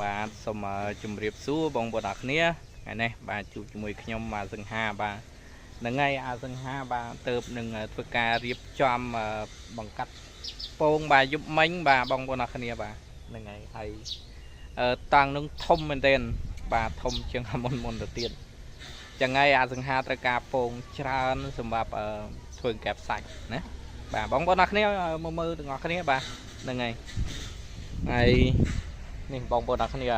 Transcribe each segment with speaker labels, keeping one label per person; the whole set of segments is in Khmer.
Speaker 1: បាទសូមជម្រាបសួរបងប្អូនអរគ្នាថ្ងៃនេះបាទជួបជាមួយខ្ញុំអាសង្ហាបាទនឹងថ្ងៃអាសង្ហាបាទទៅនឹងធ្វើការរៀបចំបង្កាត់ពងបាទយប់មិញបាទបងប្អូនអរគ្នាបាទនឹងថ្ងៃហើយតាំងនឹងធំមែនទែនបាទធំជាងមុនទៅទៀតចឹងហើយអាសង្ហាត្រូវការពងច្រើនសម្រាប់ធ្វើកែបសាច់ណាបាទបងប្អូនអរគ្នាមកមើលទាំងអស់គ្នាបាទនឹងហើយនេះបងប្អូនអរគ្នា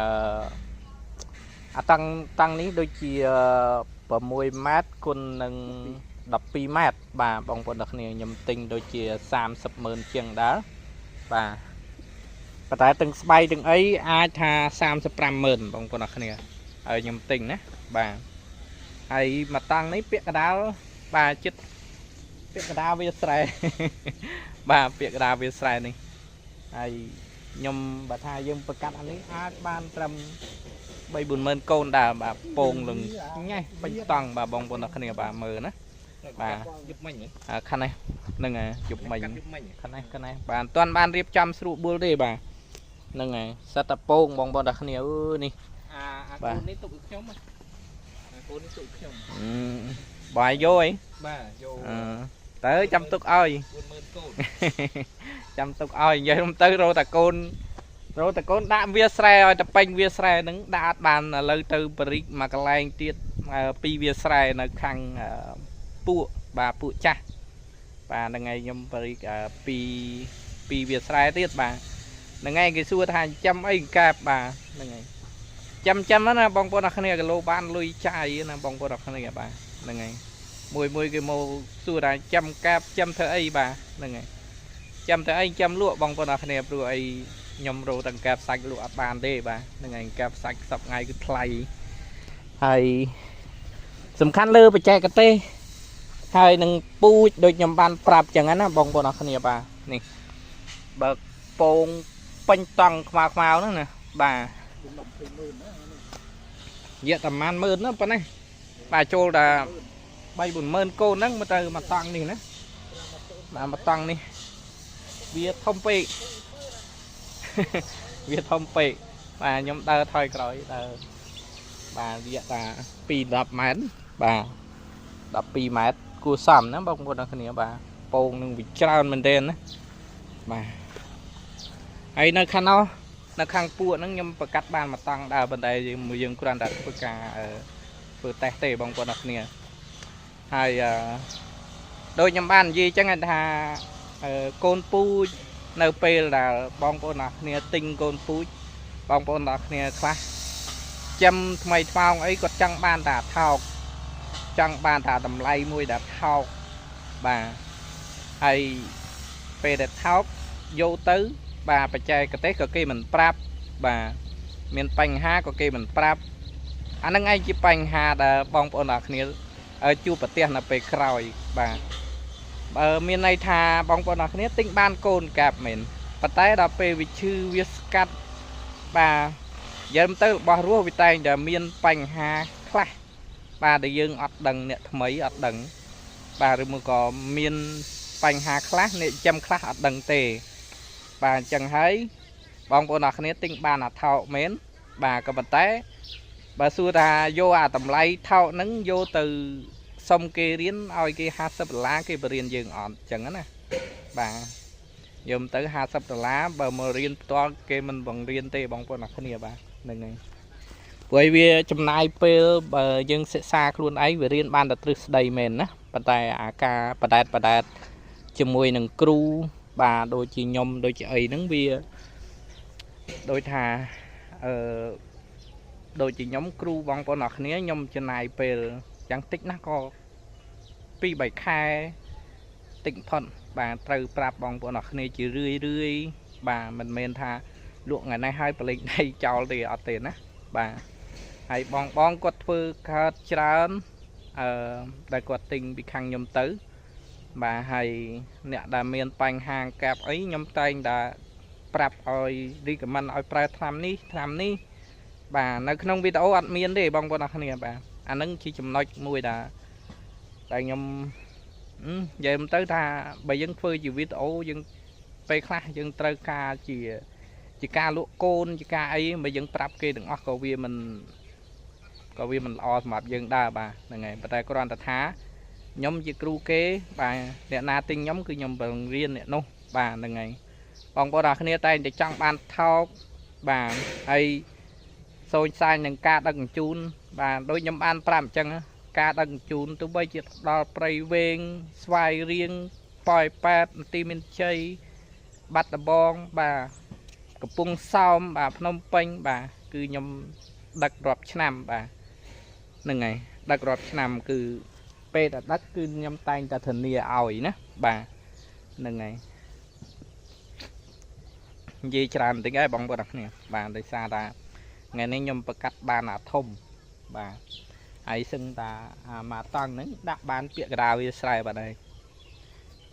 Speaker 1: តាំងនេះដូចជា6ម៉ែត្រគុណនឹង12ម៉ែត្របាទបងប្អូនអរគ្នាខ្ញុំទិញដូចជា300000ជាងដែរបាទប៉ុន្តែទាំងស្បៃទាំងអីអាចថា35000បងប្អូនអរគ្នាហើយខ្ញុំទិញណាបាទហើយមកតាំងនេះពាក្យកដាលបាទចិត្តពាក្យកដាលវាស្រែបាទពាក្យកដាលវាស្រែនេះហើយខ្ញុំបើថាយើងប្រកាសអានេះអាចបានត្រឹម3-40000កូនដែរបាទពងលឹងញ៉េះពេញតង់បាទបងប្អូនអរគ្នាបាទមើលណាបាទយប់មិញខាងនេះហ្នឹងហើយយប់មិញខាងនេះបាទអត់ទាន់បានរៀបចំស្រួលបួលទេបាទហ្នឹងហើយសិតតែពងបងប្អូនអរគ្នាអើនេះកូននេះទុកឲ្យខ្ញុំកូននេះទុកខ្ញុំបាយយកអីបាទយកទៅចាំទុកឲ្យ40000កូនចាំទុកឲ្យនិយាយទៅរកតែកូនដាក់វាស្រែឲ្យតែពេញវាស្រែហ្នឹងដាក់អត់បានឥឡូវទៅបរិកមកកន្លែងទៀតពីវាស្រែនៅខាងពួកបាទពួកចាស់បាទហ្នឹងហើយខ្ញុំបរិកពីវាស្រែទៀតបាទហ្នឹងហើយគេសួរថាចាំអីកែបបាទហ្នឹងហើយចាំណាបងប្អូនអរគ្នាគីឡូបានលុយចាយណាបងប្អូនអរគ្នាបាទហ្នឹងហើយមួយគេមកសួរថាចាំកែបចាំធ្វើអីបាទហ្នឹងហើយចាំធ្វើអីចាំលក់បងប្អូនអរគ្នាព្រោះអីខ្ញុំរកទាំងកែបសាច់លក់អត់បានទេបាទហ្នឹងហើយកែបសាច់សប្ងៃគឺថ្លៃហើយសំខាន់លើបច្ចេកទេសហើយនឹងពូជដូចខ្ញុំបានប្រាប់ចឹងណាបងប្អូនអរគ្នាបាទនេះបើពងពេញតង់ខ្មៅហ្នឹងណាបាទយកតែ10000ណាប៉ុណ្ណេះបាទចូលតែ3-40000កូនហ្នឹងមកទៅមកតង់នេះណាបាទមកតង់នេះវាធំពេកវាធំពេកបាទខ្ញុំដើរថយក្រោយដើរបាទវាថា2-10ម៉ែត្របាទ12ម៉ែត្រគួរសមណាបងប្អូនអរគ្នាបាទពងនឹងវាច្រើនមែនទែនណាបាទហើយនៅខាងនោះនៅខាងពួកហ្នឹងខ្ញុំប្រកាសបានមកតង់ដើរប៉ុន្តែយើងគ្រាន់តែធ្វើការធ្វើតេស្តទេបងប្អូនអរគ្នាហើយដូចខ្ញុំបាននិយាយចឹងថាកូនពូជនៅពេលដែលបងប្អូនអរគ្នាទិញកូនពូជបងប្អូនអរគ្នាខ្លះចាំថ្មីថ្មោងអីគាត់ចង់បានតែថោកចង់បានតែតម្លៃមួយដែលថោកបាទហើយពេលដែលថោកយកទៅបាទបច្ចេកទេសក៏គេមិនប្រាប់បាទមានបញ្ហាក៏គេមិនប្រាប់អាហ្នឹងឯងជាបញ្ហាដែលបងប្អូនអរគ្នាជួបប្រទះនៅពេលក្រោយបាទបើមានន័យថាបងប្អូនអរគ្នាទិញបានកូនកែបមែនប៉ុន្តែដល់ពេលវាឈឺវាស្កាត់បាទយើងទៅរបស់រស់វាតែងតែមានបញ្ហាខ្លះបាទដែលយើងអត់ដឹងអ្នកថ្មីអត់ដឹងបាទឬមួយក៏មានបញ្ហាខ្លះអ្នកចាំខ្លះអត់ដឹងទេបាទអញ្ចឹងហើយបងប្អូនអរគ្នាទិញបានអាថោកមែនបាទក៏ប៉ុន្តែបើសួរថាយកអាតម្លៃថោកហ្នឹងយកទៅសុំគេរៀនឲ្យគេ$50គេបរៀនយើងអត់អញ្ចឹងណាបាទយកទៅ$50បើមករៀនផ្ទាល់គេមិនបង្រៀនទេបងប្អូនអរគ្នាបាទហ្នឹងហើយព្រោះវាចំណាយពេលបើយើងសិក្សាខ្លួនឯងវារៀនបានតែទ្រឹស្ដីមែនណាប៉ុន្តែអាការបដែតជាមួយនឹងគ្រូបាទដូចជាខ្ញុំដូចជាអីហ្នឹងវាដូចថាដូចជាខ្ញុំគ្រូបងប្អូនអរគ្នាខ្ញុំចំណាយពេលយ៉ាងតិចណាស់ក៏2-3ខែតិចផុតបាទត្រូវប្រាប់បងប្អូនអរគ្នាជារឿយបាទមិនមែនថាលក់ថ្ងៃនេះហើយប្រឡេកដៃចោលទេអត់ទេណាបាទហើយបងគាត់ធ្វើកើតច្រើនដែលគាត់ទិញពីខាងខ្ញុំទៅបាទហើយអ្នកដែលមានបញ្ហាកែបអីខ្ញុំតែងតែប្រាប់ឲ្យរីកមិនឲ្យប្រើថ្នាំនេះបាទនៅក្នុងវីដេអូអត់មានទេបងប្អូនអរគ្នាបាទអានឹងជាចំណុចមួយដែលខ្ញុំនិយាយទៅថាបើយើងធ្វើជាវីដេអូយើងពេលខ្លះយើងត្រូវការជា chỉ ca lụa côn chỉ ca ấy mà dân prap kê đừng óc có vì mình o mà dân đa bà ngày bà tay có đoàn thá nhóm chỉ kêu kế bà nè na tinh nhóm cứ nhóm bằng riêng nè nô bà ngày còn có đà khné tay để trong ban thao bà hay xôi sai nâng ca đằng chun bà đôi nhóm ăn pram chân ca đằng chun tôi bây giờ đo prey ven xoay riêng poi pat tim min chơi bắt bong bà cặp bung sao bà Phnom Penh bà cứ nhóm đặc rọp năm bà ngày đặc rọp năm cứ pe đã đất cứ nhóm tay ta thần nia ỏi nè bà ngày gì tràn tiếng ai bóng bờ đặc nè bà để xa ta ngày nay nhom bậc cắt bà là thông bà ấy xưng ta mà tăng nữa đã bán bịa đào bia sài bà đây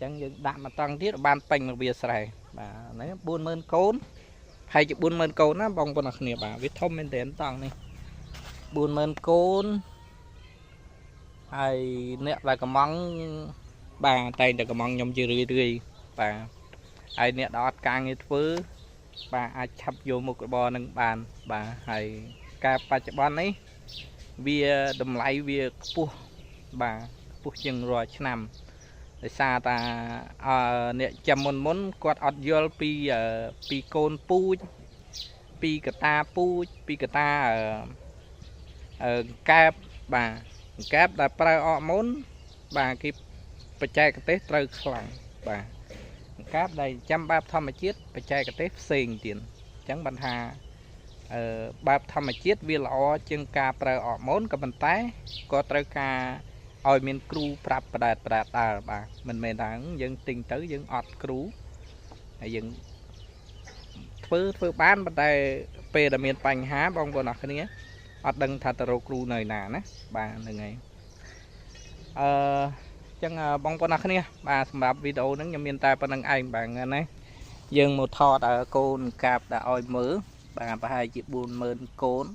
Speaker 1: chẳng những đã mà tăng tiết ban panh mà bia sài bà lấy buôn mơn cốn hay chịu buôn mơn cốn á bóng bờ đặc nè bà viết thông bên đến tăng này buôn mơn cốn hay nè là cái món bà tay là cái món nhom chưa rưỡi bà ai nè đó càng như thứ bà ai chập vô một cái bò nâng bàn bà hay ca ba chập bò ấy bia đầm lấy bia pu bà pu chừng rồi nằm để xa ta nè chầm muốn quạt ọt vô pi côn pu pi cả ta cáp bà cáp là pra ọ muốn bà cái bạch trai cái tết trâu khẳng bà cáp đây chăm ba thăm mà chết bạch trai cái tết xền tiền chẳng bàn hà ba thăm mà chết vì lọ chân ca pra ọ muốn cái bàn tay có trâu ca oi miền cru prap đạt bà mình đang dân tình tới dân ọt cru dân phơi bán bàn tay pe là miền pành há bông bò nọ cái này ọt đằng thà taro cru này nè bà này chẳng bong con này bà sắm video nó nhầm miền Tây bên anh bạn này dừng một thọ đã côn cạp đã oi mỡ bà hai chị buồn mơn cốn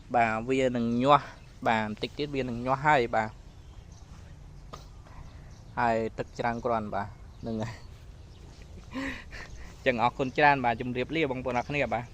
Speaker 1: bà viên đừng nhoa bà tích tiết viên đừng nhoa hai bà hai tức trang còn bà đừng chẳng ở con trang bà chùm điệp lia bong con này bà